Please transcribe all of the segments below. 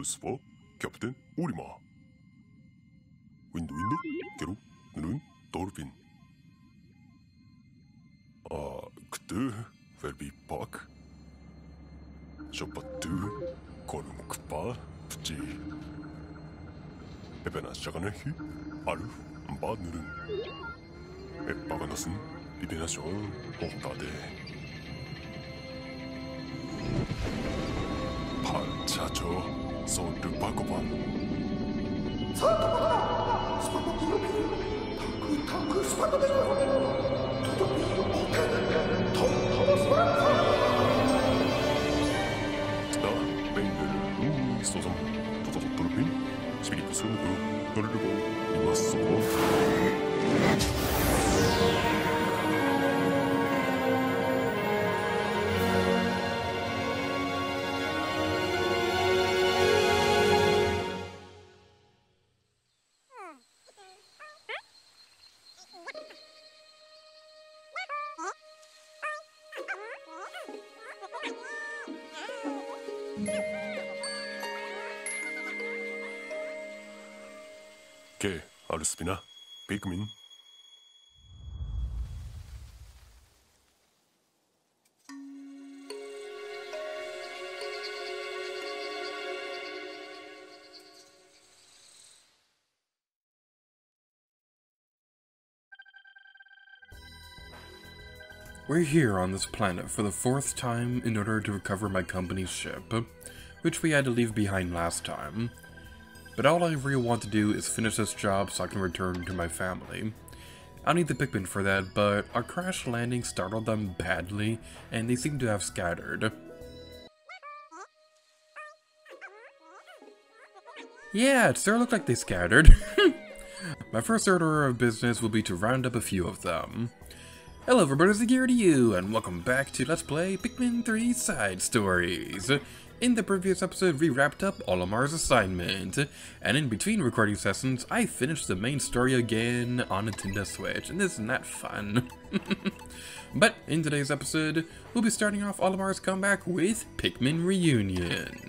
lucifer, Captain Urima. Wind, Gero, Nurun, Dolphin. Ktu, will be back. Shopatu, Kolum Kpa, Pchi. Ebena Shaganahi, Alu, Bad Nurun. Epaganasun, Bibination, Hontade. Chacho, so do Bakoban. ¿Qué? Aluspina? Pikmin? We're here on this planet for the 4th time in order to recover my company's ship, which we had to leave behind last time. But all I really want to do is finish this job so I can return to my family. I'll need the Pikmin for that, but our crash landing startled them badly, and they seem to have scattered. Yeah, it sure looked like they scattered. My first order of business will be to round up a few of them. Hello everybody, it's here to you, and welcome back to Let's Play Pikmin 3 Side Stories. In the previous episode, we wrapped up Olimar's assignment, and in between recording sessions, I finished the main story again on Nintendo Switch, and isn't that fun? But in today's episode, we'll be starting off Olimar's comeback with Pikmin Reunion.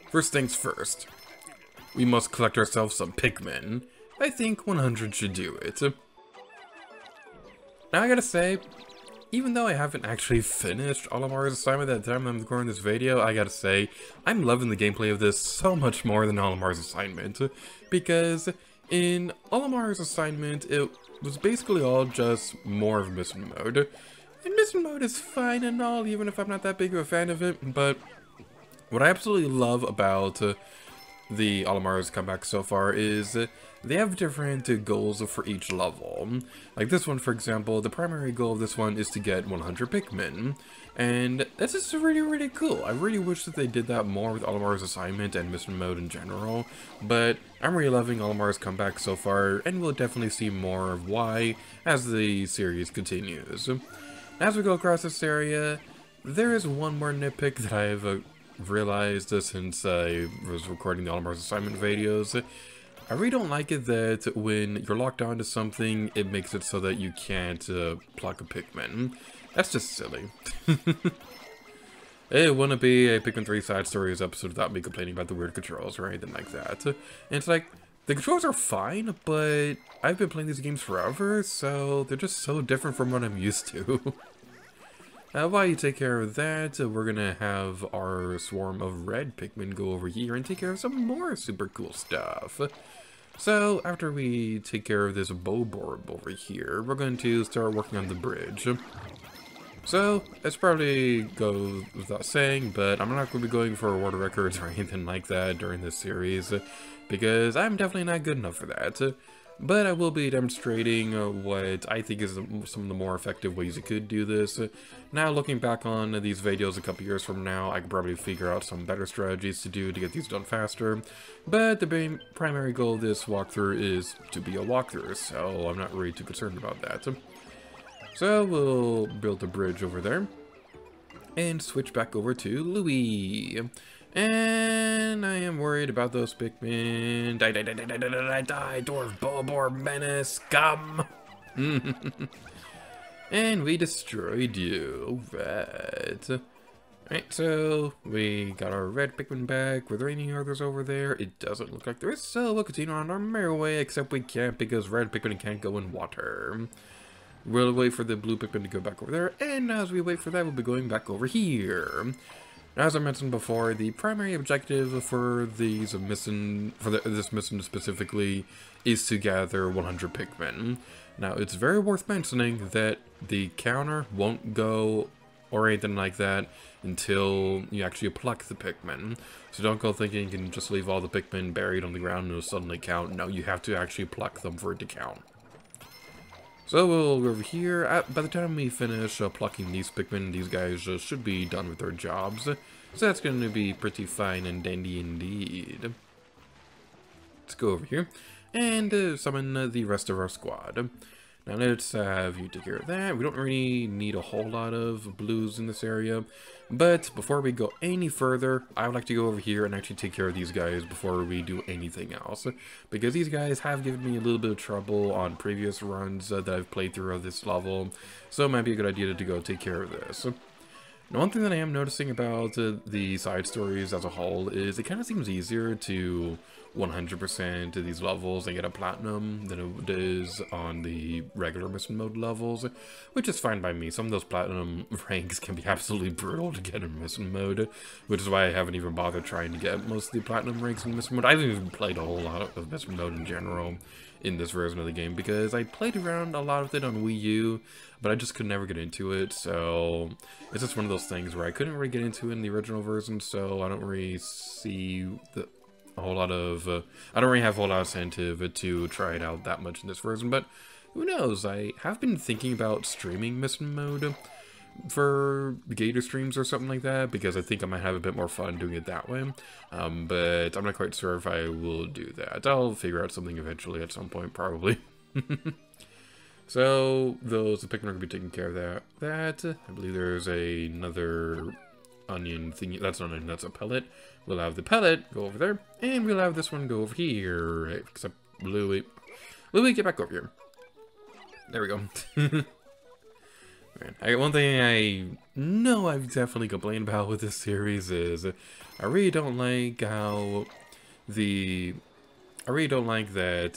First things first, we must collect ourselves some Pikmin. I think 100 should do it. Now I gotta say, even though I haven't actually finished Olimar's assignment at the time I'm recording this video, I gotta say, I'm loving the gameplay of this so much more than Olimar's assignment. Because in Olimar's assignment, it was basically all just more of mission mode. And mission mode is fine and all, even if I'm not that big of a fan of it, but what I absolutely love about the Olimar's comeback so far is they have different goals for each level. Like this one, for example, the primary goal of this one is to get 100 Pikmin. And that's just really, really cool. I really wish that they did that more with Olimar's assignment and mission mode in general. But I'm really loving Olimar's comeback so far, and we'll definitely see more of why as the series continues. As we go across this area, there is one more nitpick that I've realized since I was recording the Olimar's assignment videos. I really don't like it that when you're locked onto something, it makes it so that you can't pluck a Pikmin. That's just silly. It wouldn't be a Pikmin 3 Side Stories episode without me complaining about the weird controls or anything like that. And it's like, the controls are fine, but I've been playing these games forever, so they're just so different from what I'm used to. While you take care of that, we're gonna have our swarm of red Pikmin go over here and take care of some more super cool stuff. So, after we take care of this Boborb over here, we're going to start working on the bridge. So, it's probably goes without saying, but I'm not going to be going for water records or anything like that during this series, because I'm definitely not good enough for that. But I will be demonstrating what I think is some of the more effective ways you could do this. Now, looking back on these videos a couple years from now, I could probably figure out some better strategies to do to get these done faster. But the primary goal of this walkthrough is to be a walkthrough, so I'm not really too concerned about that. So we'll build a bridge over there. and switch back over to Louis. And I am worried about those Pikmin. Die, Dwarf, Bulbor, Menace, scum! And we destroyed you. Right. Alright, so we got our red Pikmin back. Were there any others over there? It doesn't look like there is, so we'll continue on our merry way, except we can't because red Pikmin can't go in water. We'll wait for the blue Pikmin to go back over there, and as we wait for that, we'll be going back over here. As I mentioned before, the primary objective for this mission specifically is to gather 100 Pikmin. Now, it's very worth mentioning that the counter won't go or anything like that until you actually pluck the Pikmin. So don't go thinking you can just leave all the Pikmin buried on the ground and it'll suddenly count. No, you have to actually pluck them for it to count. So we'll go over here. By the time we finish plucking these Pikmin, these guys should be done with their jobs. So that's going to be pretty fine and dandy indeed. Let's go over here and summon the rest of our squad. Now let's have you take care of that. We don't really need a whole lot of blues in this area. But before we go any further, I would like to go over here and actually take care of these guys before we do anything else. Because these guys have given me a little bit of trouble on previous runs that I've played through of this level. So it might be a good idea to go take care of this. Now, one thing that I am noticing about the side stories as a whole is it kind of seems easier to 100% to these levels and get a platinum than it is on the regular mission mode levels, which is fine by me. Some of those platinum ranks can be absolutely brutal to get in mission mode, which is why I haven't even bothered trying to get most of the platinum ranks in mission mode. I haven't even played a whole lot of mission mode in general in this version of the game because I played around a lot with it on Wii U, but I just could never get into it. So it's just one of those things where I couldn't really get into it in the original version, so I don't really see a whole lot of I don't really have a whole lot of incentive to try it out that much in this version. But who knows, I have been thinking about streaming mission mode for Gator streams or something like that, because I think I might have a bit more fun doing it that way. But I'm not quite sure if I will do that. I'll figure out something eventually at some point, probably. So those the Pikmin are gonna be taking care of that. I believe there's another onion thingy. That's not an onion, that's a pellet. We'll have the pellet go over there, and we'll have this one go over here. Except Louie, get back over here. There we go. Man, one thing I know I've definitely complained about with this series is I really don't like that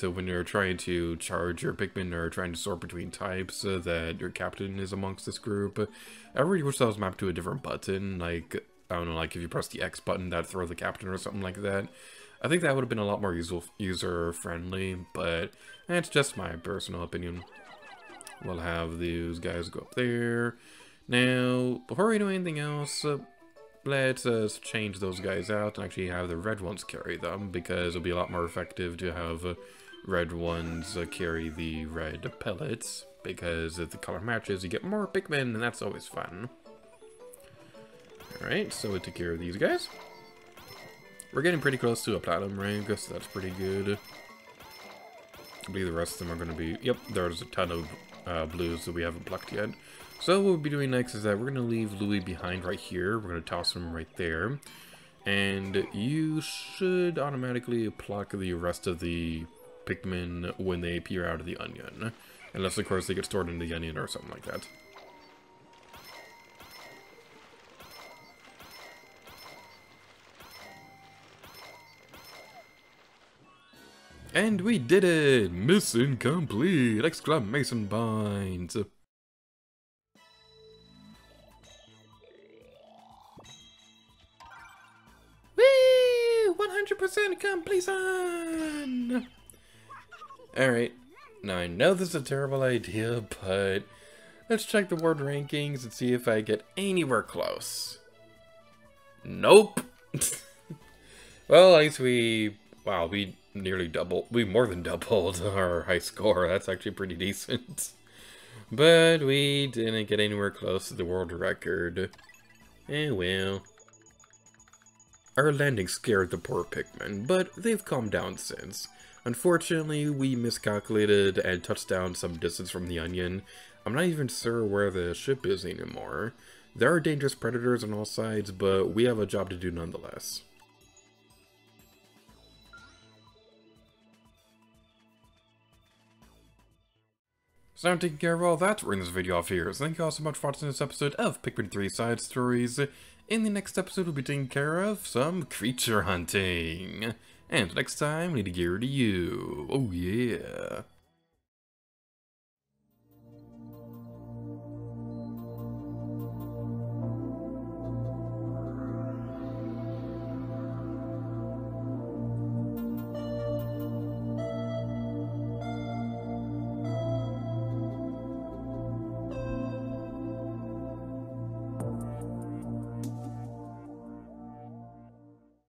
when you're trying to charge your Pikmin or trying to sort between types that your captain is amongst this group. I really wish that was mapped to a different button, like, I don't know, like if you press the X button, that'd throw the captain or something like that. I think that would have been a lot more user-friendly, but that's just my personal opinion. We'll have these guys go up there. Now, before we do anything else, let's change those guys out and actually have the red ones carry them, because it'll be a lot more effective to have red ones carry the red pellets, because if the color matches, you get more Pikmin, and that's always fun. Alright, so we took care of these guys. We're getting pretty close to a platinum rank, so that's pretty good. I believe the rest of them are going to be... Yep, there's a ton of blues that we haven't plucked yet. So what we'll be doing next is that we're going to leave Louie behind right here. We're going to toss him right there. And you should automatically pluck the rest of the Pikmin when they appear out of the onion. Unless, of course, they get stored in the onion or something like that. And we did it! Mission complete! Exclamation points! Woo! 100% completion! Alright, now I know this is a terrible idea, but let's check the world rankings and see if I get anywhere close. Nope! Well, at least we more than doubled our high score. That's actually pretty decent. But we didn't get anywhere close to the world record. Eh well. Our landing scared the poor Pikmin, but they've calmed down since. Unfortunately, we miscalculated and touched down some distance from the onion. I'm not even sure where the ship is anymore. There are dangerous predators on all sides, but we have a job to do nonetheless. So I'm taking care of all that, we're in this video off here. So thank you all so much for watching this episode of Pikmin 3 Side Stories. In the next episode, we'll be taking care of some creature hunting. And next time, we need to gear to you. Oh yeah.